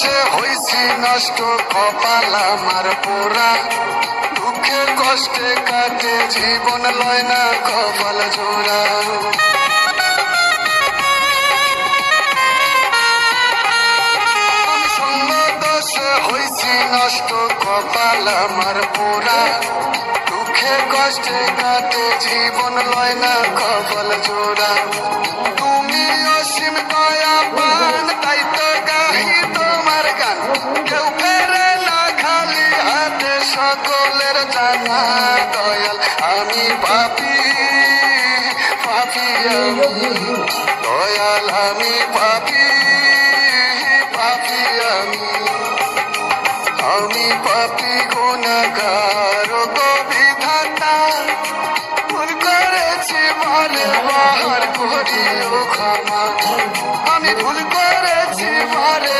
সে হইছি নষ্ট কপাল আমার পোড়া, দুঃখে কষ্টে কাটে জীবন লয় না কপাল জোড়া। আমি সঙ্গ দোষে হইছি নষ্ট কপাল আমার পোড়া, দুঃখে কষ্টে কাটে জীবন লয় না কপাল জোড়া। তুমি অসীম দয়া পান তাই তো গাহি তোমার গান, কেউ ফেরে না খালি হাতে সকলের জানা দয়াল। আমি পাপি পাপি আমি দয়াল, আমি পাপি পাপি আমি পাপি গুনাহগার গো বিধাতা, ভুল করেছি বারে বার করিও ক্ষমা। আমি ভুল করেছি বারে